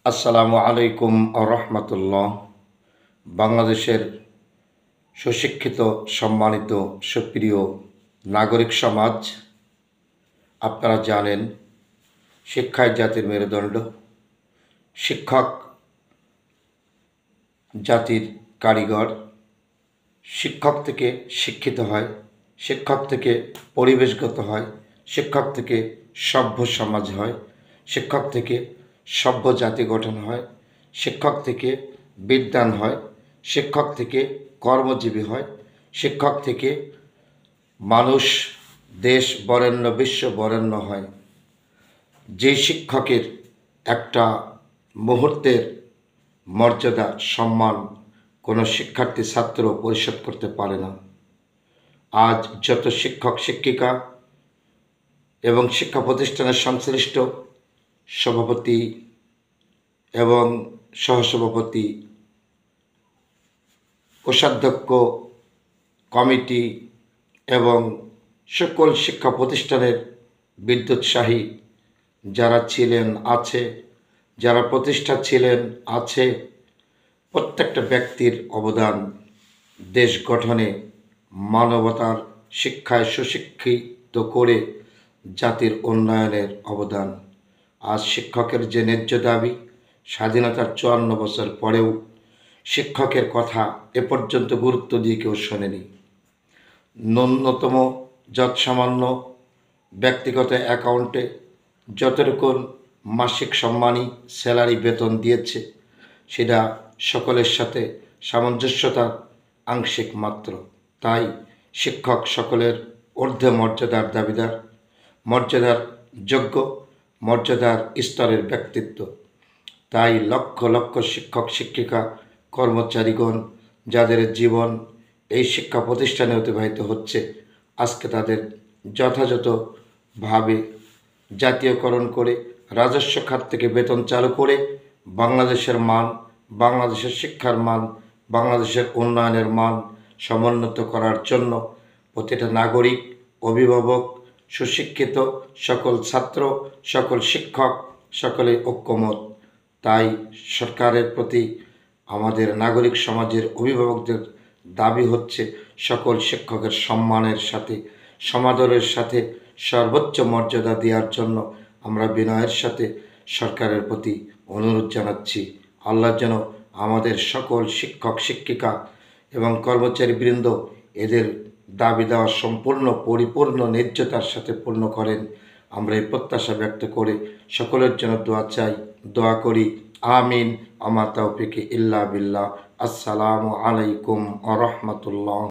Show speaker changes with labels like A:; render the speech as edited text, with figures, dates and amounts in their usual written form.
A: আসসালামু আলাইকুম রহমতুল্লাহ। বাংলাদেশের সুশিক্ষিত, সম্মানিত, সুপ্রিয় নাগরিক সমাজ, আপনারা জানেন শিক্ষাই জাতির মেরুদণ্ড। শিক্ষক জাতির কারিগর। শিক্ষক থেকে শিক্ষিত হয়, শিক্ষক থেকে পরিবেশগত হয়, শিক্ষক থেকে সভ্য সমাজ হয়, শিক্ষক থেকে সভ্য জাতি গঠন হয়, শিক্ষক থেকে বিদ্বান হয়, শিক্ষক থেকে কর্মজীবী হয়, শিক্ষক থেকে মানুষ দেশ বরেণ্য, বিশ্ব বরেণ্য হয়। যে শিক্ষকের একটা মুহূর্তের মর্যাদা, সম্মান কোনো শিক্ষার্থী ছাত্র পরিশোধ করতে পারে না। আজ যত শিক্ষক শিক্ষিকা এবং শিক্ষা প্রতিষ্ঠানের সংশ্লিষ্ট সভাপতি এবং সহসভাপতি, কোষাধ্যক্ষ, কমিটি এবং সকল শিক্ষা প্রতিষ্ঠানের বিদ্যুৎসাহী যারা ছিলেন, আছে, যারা প্রতিষ্ঠা ছিলেন, আছে, প্রত্যেকটা ব্যক্তির অবদান দেশ গঠনে, মানবতার শিক্ষায় সুশিক্ষিত করে জাতির উন্নয়নের অবদান। আজ শিক্ষকের যে ন্যায্য দাবি, স্বাধীনতার 54 বছর পরেও শিক্ষকের কথা এ পর্যন্ত গুরুত্ব দিয়ে কেউ শোনেনি। ন্যূনতম যৎসামান্য ব্যক্তিগত অ্যাকাউন্টে যতটুকু মাসিক সম্মানী স্যালারি বেতন দিয়েছে, সেটা সকলের সাথে সামঞ্জস্যতার আংশিক মাত্র। তাই শিক্ষক সকলের ঊর্ধ্বে মর্যাদার দাবিদার, মর্যাদার যোগ্য, মর্যাদার স্তরের ব্যক্তিত্ব। তাই লক্ষ লক্ষ শিক্ষক শিক্ষিকা, কর্মচারীগণ যাদের জীবন এই শিক্ষা প্রতিষ্ঠানে অতিবাহিত হচ্ছে, আজকে তাদের যথাযথভাবে জাতীয়করণ করে রাজস্ব খাত থেকে বেতন চালু করে বাংলাদেশের মান, বাংলাদেশের শিক্ষার মান, বাংলাদেশের উন্নয়নের মান সমুন্নত করার জন্য প্রতিটা নাগরিক, অভিভাবক, সুশিক্ষিত সকল ছাত্র, সকল শিক্ষক, সকলে ঐক্যমত। তাই সরকারের প্রতি আমাদের নাগরিক সমাজের অভিভাবকদের দাবি হচ্ছে সকল শিক্ষকের সম্মানের সাথে, সমাদরের সাথে সর্বোচ্চ মর্যাদা দেওয়ার জন্য আমরা বিনয়ের সাথে সরকারের প্রতি অনুরোধ জানাচ্ছি। আল্লাহ যেন আমাদের সকল শিক্ষক শিক্ষিকা এবং কর্মচারীবৃন্দ এদের দাবি দেওয়া সম্পূর্ণ পরিপূর্ণ ন্যায্যতার সাথে পূর্ণ করেন। আমরা এই প্রত্যাশা ব্যক্ত করে সকলের জন্য দোয়া চাই, দোয়া করি। আমিন। আমা তাওফিক ইল্লা বিল্লাহ। আসসালামু আলাইকুম ওয়া রাহমাতুল্লাহ।